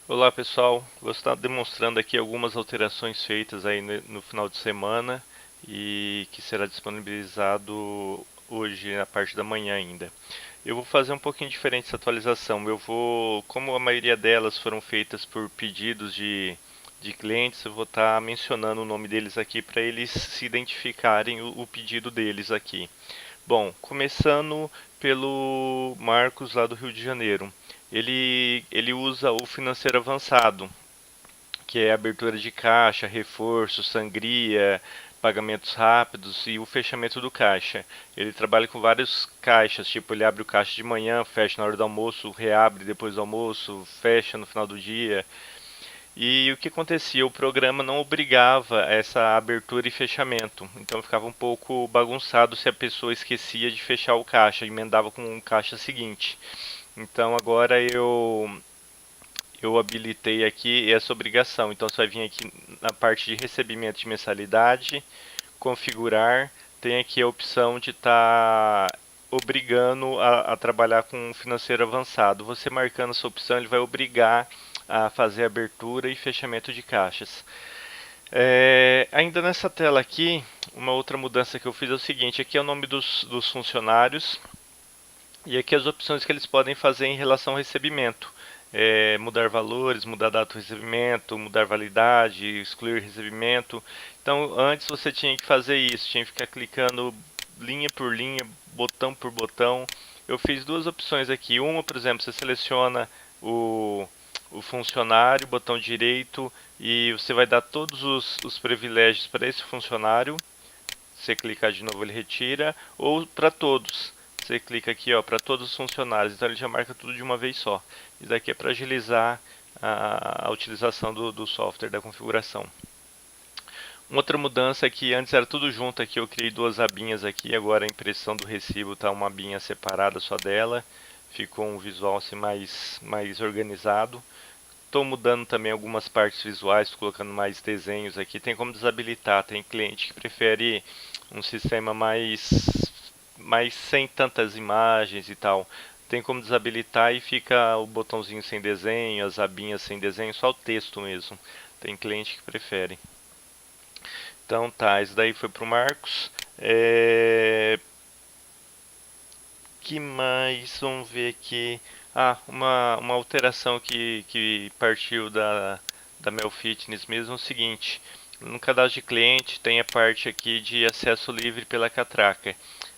Olá pessoal, vou estar demonstrando aqui algumas alterações feitas aí no final de semana e que será disponibilizado hoje na parte da manhã ainda. Eu vou fazer um pouquinho diferente essa atualização. Como a maioria delas foram feitas por pedidos de clientes, eu vou estar mencionando o nome deles aqui para eles se identificarem o pedido deles aqui. Bom, começando pelo Marcos lá do Rio de Janeiro. Ele usa o financeiro avançado, que é abertura de caixa, reforço, sangria, pagamentos rápidos e o fechamento do caixa. Ele trabalha com vários caixas, tipo ele abre o caixa de manhã, fecha na hora do almoço, reabre depois do almoço, fecha no final do dia. E o que acontecia? O programa não obrigava essa abertura e fechamento, então ficava um pouco bagunçado se a pessoa esquecia de fechar o caixa, emendava com o caixa seguinte. Então agora eu habilitei aqui essa obrigação. Então você vai vir aqui na parte de recebimento de mensalidade, configurar, tem aqui a opção de estar obrigando a trabalhar com um financeiro avançado. Você marcando essa opção, ele vai obrigar a fazer abertura e fechamento de caixas. Ainda nessa tela aqui, uma outra mudança que eu fiz é o seguinte: aqui é o nome dos funcionários e aqui as opções que eles podem fazer em relação ao recebimento. Mudar valores, mudar data do recebimento, mudar validade, excluir recebimento. Então, antes você tinha que fazer isso, tinha que ficar clicando linha por linha, botão por botão. Eu fiz duas opções aqui. Uma, por exemplo, você seleciona o, o funcionário, botão direito, e você vai dar todos os privilégios para esse funcionário. Se você clicar de novo, ele retira, ou para todos. Você clica aqui, ó, para todos os funcionários, então ele já marca tudo de uma vez só. Isso daqui é para agilizar a utilização do software, da configuração. Uma outra mudança é que antes era tudo junto aqui, eu criei duas abinhas aqui, agora a impressão do recibo está uma abinha separada só dela, ficou um visual assim mais organizado. Estou mudando também algumas partes visuais, colocando mais desenhos aqui. Tem como desabilitar, tem cliente que prefere um sistema mais sem tantas imagens e tal. Tem como desabilitar e fica o botãozinho sem desenho, as abinhas sem desenho, só o texto mesmo. Tem cliente que prefere. Então tá, isso daí foi pro Marcos. Que mais? Vamos ver aqui. Uma alteração que partiu da Mel Fitness mesmo é o seguinte. No cadastro de cliente tem a parte aqui de acesso livre pela catraca.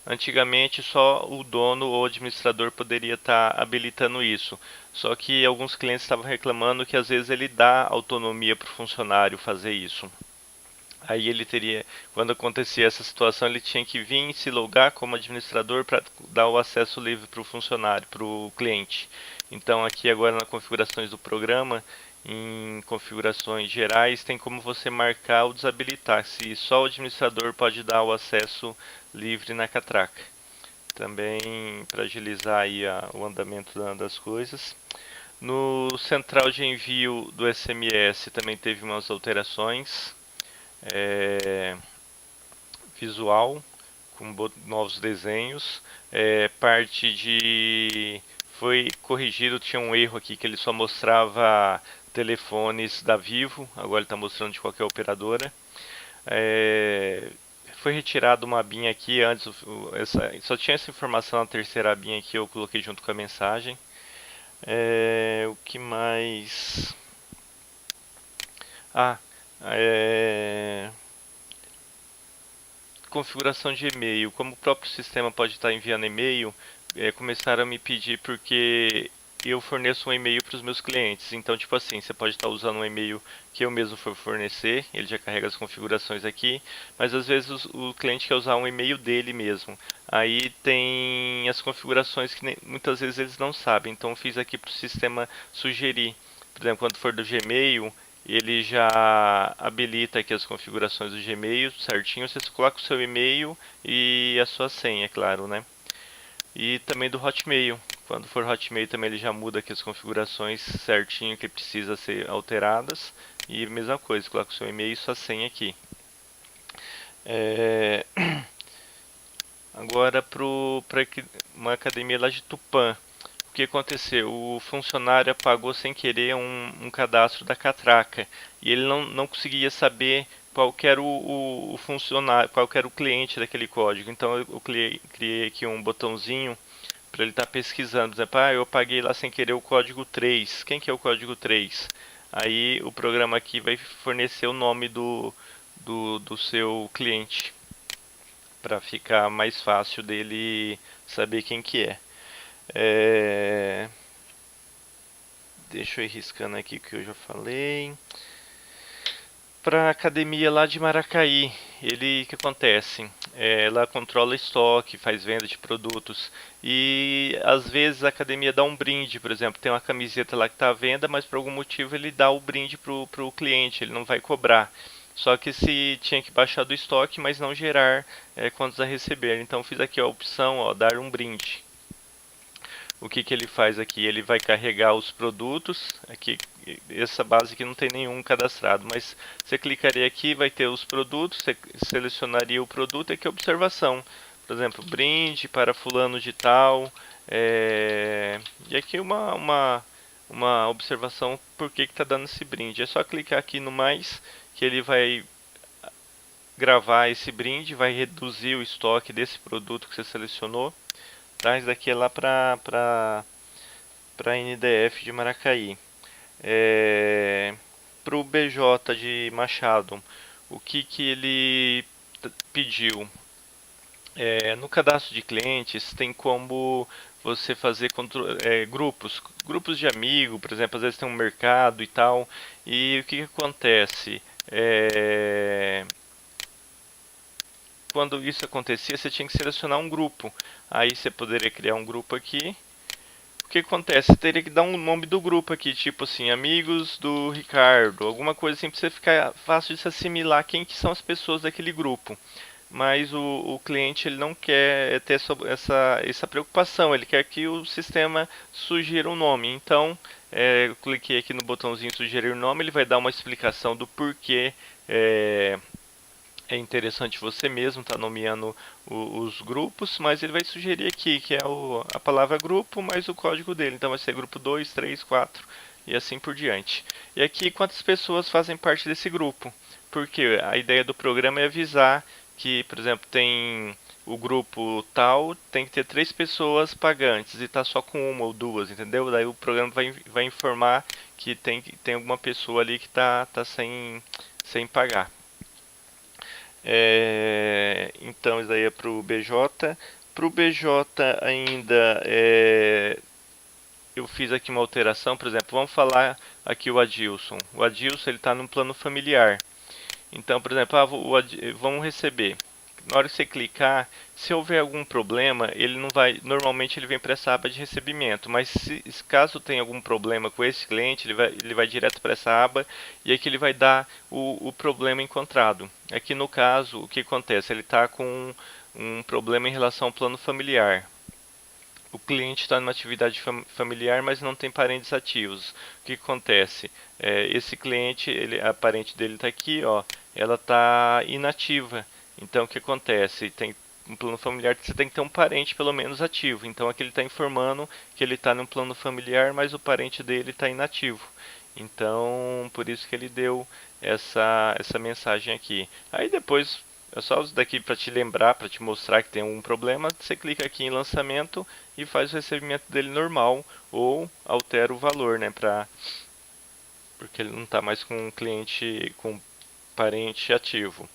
Antigamente só o dono ou administrador poderia estar habilitando isso. Só que alguns clientes estavam reclamando que às vezes ele dá autonomia para o funcionário fazer isso. Aí ele teria, quando acontecia essa situação, ele tinha que vir se logar como administrador para dar o acesso livre para o funcionário, para o cliente. Então aqui agora nas configurações do programa, em configurações gerais, tem como você marcar ou desabilitar, se só o administrador pode dar o acesso livre na catraca. Também para agilizar aí o andamento das coisas. No central de envio do SMS também teve umas alterações. É, visual com novos desenhos. Parte de foi corrigido, tinha um erro aqui que ele só mostrava telefones da Vivo, agora ele está mostrando de qualquer operadora. É, foi retirado uma abinha aqui antes, só tinha essa informação na terceira abinha que eu coloquei junto com a mensagem. O que mais? Ah, é, configuração de e-mail. Como o próprio sistema pode estar enviando e-mail, começaram a me pedir porque eu forneço um e-mail para os meus clientes. Então, tipo assim, você pode estar usando um e-mail que eu mesmo for fornecer, ele já carrega as configurações aqui, mas às vezes o cliente quer usar um e-mail dele mesmo. Aí tem as configurações que muitas vezes eles não sabem. Então, eu fiz aqui para o sistema sugerir. Por exemplo, quando for do Gmail, ele já habilita aqui as configurações do Gmail certinho. Você coloca o seu e-mail e a sua senha, é claro, né? E também do Hotmail. Quando for Hotmail também ele já muda aqui as configurações certinho que precisa ser alteradas. E mesma coisa, coloca o seu e-mail e sua senha aqui. É... Agora para uma academia lá de Tupã. que aconteceu? O funcionário apagou sem querer um cadastro da catraca e ele não conseguia saber qual que era o funcionário, qual que era o cliente daquele código. Então eu criei aqui um botãozinho para ele estar pesquisando. Por exemplo, eu apaguei lá sem querer o código 3. Quem que é o código 3? Aí o programa aqui vai fornecer o nome do seu cliente para ficar mais fácil dele saber quem que é. É, Deixa eu ir riscando aqui o que eu já falei. Para a academia lá de Maracaí, o que acontece? Ela controla estoque, faz venda de produtos e às vezes a academia dá um brinde, por exemplo, tem uma camiseta lá que está à venda, mas por algum motivo ele dá o brinde pro cliente, ele não vai cobrar. Só que se tinha que baixar do estoque, mas não gerar quantos a receber. Então fiz aqui a opção, ó, dar um brinde. O que ele faz aqui? Ele vai carregar os produtos. Aqui, essa base aqui não tem nenhum cadastrado, mas você clicaria aqui, vai ter os produtos, você selecionaria o produto e aqui observação. Por exemplo, brinde para fulano de tal. E aqui uma observação por que está dando esse brinde. É só clicar aqui no mais que ele vai gravar esse brinde, vai reduzir o estoque desse produto que você selecionou. Tá? Isso daqui é lá para NDF de Maracaí. Para o BJ de Machado, o que ele pediu? No cadastro de clientes tem como você fazer grupos de amigo, por exemplo, às vezes tem um mercado e tal. E o que acontece? Quando isso acontecia, você tinha que selecionar um grupo. Aí você poderia criar um grupo aqui. O que acontece? Você teria que dar um nome do grupo aqui, tipo assim, amigos do Ricardo, alguma coisa assim, para você ficar fácil de se assimilar quem que são as pessoas daquele grupo. Mas o cliente ele não quer ter essa preocupação, ele quer que o sistema sugira um nome. Então, eu cliquei aqui no botãozinho sugerir nome, ele vai dar uma explicação do porquê é interessante você mesmo estar nomeando os grupos, mas ele vai sugerir aqui que é a palavra grupo mais o código dele. Então vai ser grupo 2, 3, 4 e assim por diante. E aqui quantas pessoas fazem parte desse grupo? Porque a ideia do programa é avisar que, por exemplo, tem o grupo tal, tem que ter 3 pessoas pagantes e tá só com uma ou duas, entendeu? Daí o programa vai informar que tem alguma pessoa ali que tá sem pagar. Então isso daí é para o BJ. Para o BJ ainda eu fiz aqui uma alteração, por exemplo, vamos falar aqui o Adilson. O Adilson ele está no plano familiar. Então, por exemplo, vamos receber. Na hora que você clicar, se houver algum problema, ele não vai. Normalmente ele vem para essa aba de recebimento, mas caso tenha algum problema com esse cliente, ele vai direto para essa aba e aqui ele vai dar o problema encontrado. Aqui no caso, o que acontece? Ele está com um problema em relação ao plano familiar. O cliente está numa atividade familiar, mas não tem parentes ativos. O que acontece? Esse cliente, a parente dele está aqui, ó, ela está inativa. Então, o que acontece? Tem um plano familiar, você tem que ter um parente pelo menos ativo. Então, aqui ele está informando que ele está no plano familiar, mas o parente dele está inativo. Então, por isso que ele deu essa mensagem aqui. Aí depois é só isso daqui para te lembrar, para te mostrar que tem um problema. Você clica aqui em lançamento e faz o recebimento dele normal ou altera o valor, né? Porque ele não está mais com um cliente, com parente ativo.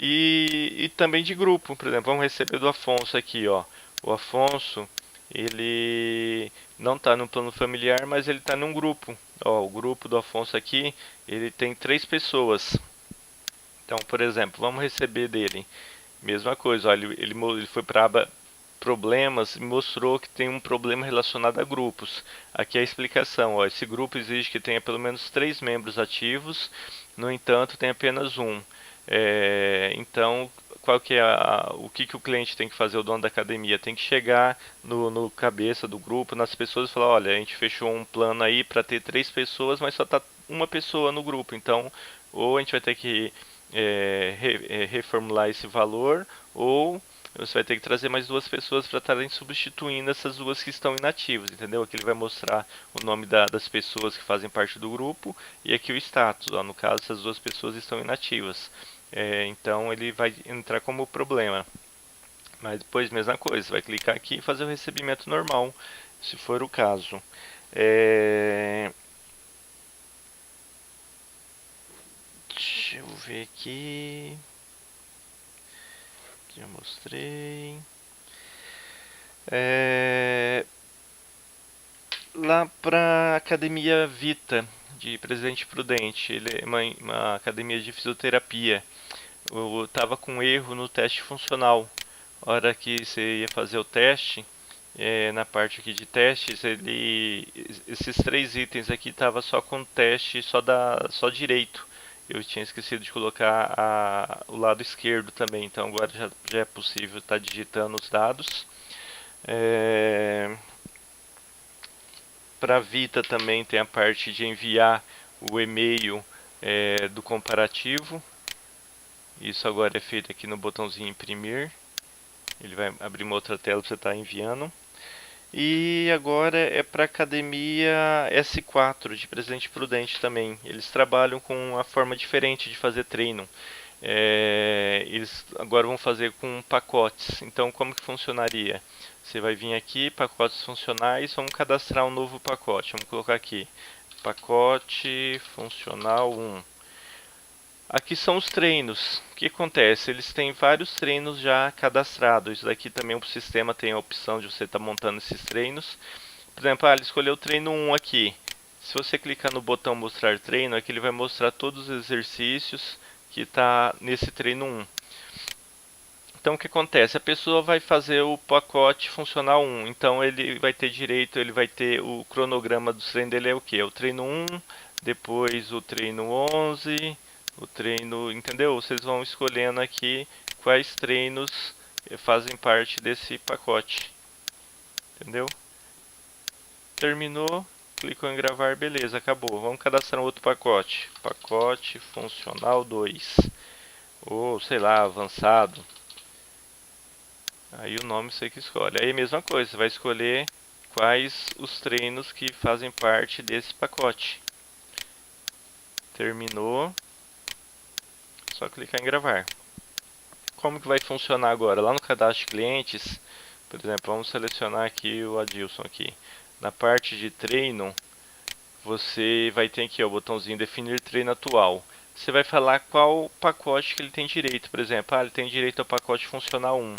E também de grupo, por exemplo, vamos receber do Afonso aqui, ó. O Afonso, ele não está no plano familiar, mas ele está num grupo. Ó, o grupo do Afonso aqui, ele tem 3 pessoas. Então, por exemplo, vamos receber dele. Mesma coisa, olha, ele foi para a aba problemas e mostrou que tem um problema relacionado a grupos. Aqui é a explicação, ó, esse grupo exige que tenha pelo menos 3 membros ativos, no entanto tem apenas um. Então, qual que é o que o cliente tem que fazer, o dono da academia? Tem que chegar no cabeça do grupo, nas pessoas e falar, olha, a gente fechou um plano aí para ter 3 pessoas, mas só está uma pessoa no grupo, então ou a gente vai ter que reformular esse valor ou você vai ter que trazer mais duas pessoas para estarem substituindo essas duas que estão inativas, entendeu? Aqui ele vai mostrar o nome das pessoas que fazem parte do grupo e aqui o status. Ó, no caso, essas duas pessoas estão inativas. Então ele vai entrar como problema. Mas depois, mesma coisa, você vai clicar aqui e fazer o recebimento normal, se for o caso. Deixa eu ver aqui. Já mostrei. Lá para Academia Vita, de Presidente Prudente. Ele é uma academia de fisioterapia. Eu estava com erro no teste funcional. A hora que você ia fazer o teste, na parte aqui de testes, esses três itens aqui estavam só com teste só direito. Eu tinha esquecido de colocar o lado esquerdo também, então agora já é possível estar digitando os dados. Para a Vita também tem a parte de enviar o e-mail do comparativo. Isso agora é feito aqui no botãozinho imprimir. Ele vai abrir uma outra tela para você estar enviando. E agora é para a Academia S4 de Presidente Prudente também. Eles trabalham com uma forma diferente de fazer treino. Eles agora vão fazer com pacotes. Então, como que funcionaria? Você vai vir aqui, pacotes funcionais, vamos cadastrar um novo pacote. Vamos colocar aqui, pacote funcional 1. Aqui são os treinos. O que acontece? Eles têm vários treinos já cadastrados. Isso daqui também o sistema tem a opção de você estar montando esses treinos. Por exemplo, ele escolheu o treino 1 aqui. Se você clicar no botão mostrar treino, aqui ele vai mostrar todos os exercícios que está nesse treino 1. Então o que acontece? A pessoa vai fazer o pacote funcional 1. Então ele vai ter direito, ele vai ter o cronograma do treino dele é o que? O treino 1, depois o treino 11, o treino, entendeu? Vocês vão escolhendo aqui quais treinos fazem parte desse pacote. Entendeu? Terminou, clicou em gravar, beleza, acabou. Vamos cadastrar um outro pacote. Pacote funcional 2. Ou, sei lá, avançado. Aí o nome você que escolhe. Aí a mesma coisa, você vai escolher quais os treinos que fazem parte desse pacote. Terminou. Só clicar em gravar. Como que vai funcionar agora? Lá no cadastro de clientes, por exemplo, vamos selecionar aqui o Adilson aqui. Na parte de treino, você vai ter aqui ó, o botãozinho definir treino atual. Você vai falar qual pacote que ele tem direito. Por exemplo, ele tem direito ao pacote funcional 1.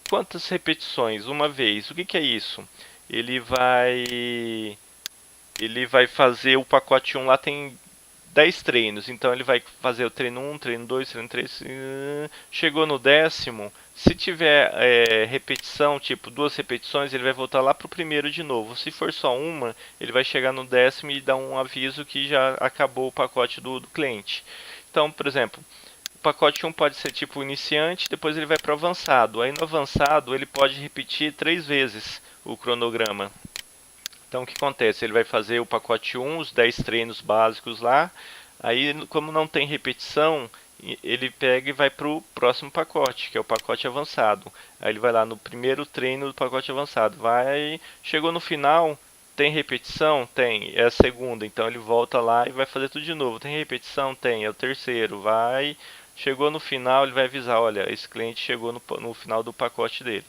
Quantas repetições? Uma vez. O que que é isso? Ele vai fazer o pacote 1 lá tem 10 treinos, então ele vai fazer o treino 1, treino 2, treino 3, chegou no 10º, se tiver repetição, tipo 2 repetições, ele vai voltar lá pro primeiro de novo. Se for só uma, ele vai chegar no 10º e dar um aviso que já acabou o pacote do cliente. Então, por exemplo, o pacote 1 pode ser tipo iniciante, depois ele vai para o avançado. Aí no avançado ele pode repetir 3 vezes o cronograma. Então o que acontece? Ele vai fazer o pacote 1, os 10 treinos básicos lá. Aí, como não tem repetição, ele pega e vai para o próximo pacote, que é o pacote avançado. Aí ele vai lá no primeiro treino do pacote avançado. Chegou no final, tem repetição? Tem. É a segunda, então ele volta lá e vai fazer tudo de novo. Tem repetição? Tem. É o terceiro. Chegou no final, ele vai avisar, olha, esse cliente chegou no final do pacote dele.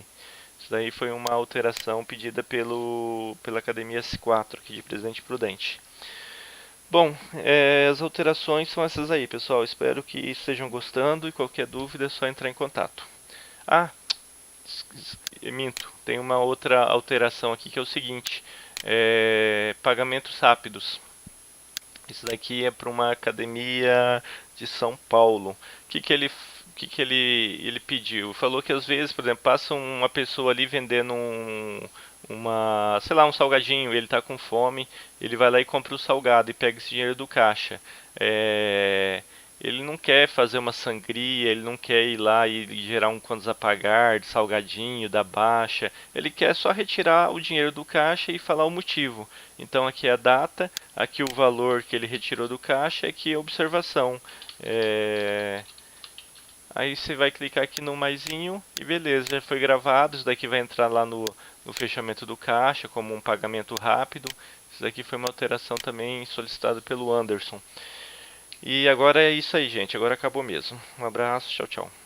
Isso daí foi uma alteração pedida pela Academia S4 aqui de Presidente Prudente. Bom, as alterações são essas aí, pessoal. Espero que estejam gostando e qualquer dúvida é só entrar em contato. Ah, minto, tem uma outra alteração aqui que é o seguinte: pagamentos rápidos. Isso daqui é para uma academia de São Paulo. O que ele pediu? Falou que às vezes, por exemplo, passa uma pessoa ali vendendo sei lá, um salgadinho, ele está com fome, ele vai lá e compra o salgado e pega esse dinheiro do caixa. Ele não quer fazer uma sangria, ele não quer ir lá e gerar um contas a pagar de salgadinho, da baixa. Ele quer só retirar o dinheiro do caixa e falar o motivo. Então aqui é a data, aqui o valor que ele retirou do caixa, aqui a observação. Aí você vai clicar aqui no maisinho e beleza, já foi gravado. Isso daqui vai entrar lá no fechamento do caixa como um pagamento rápido. Isso daqui foi uma alteração também solicitada pelo Anderson. E agora é isso aí, gente. Agora acabou mesmo. Um abraço, tchau, tchau.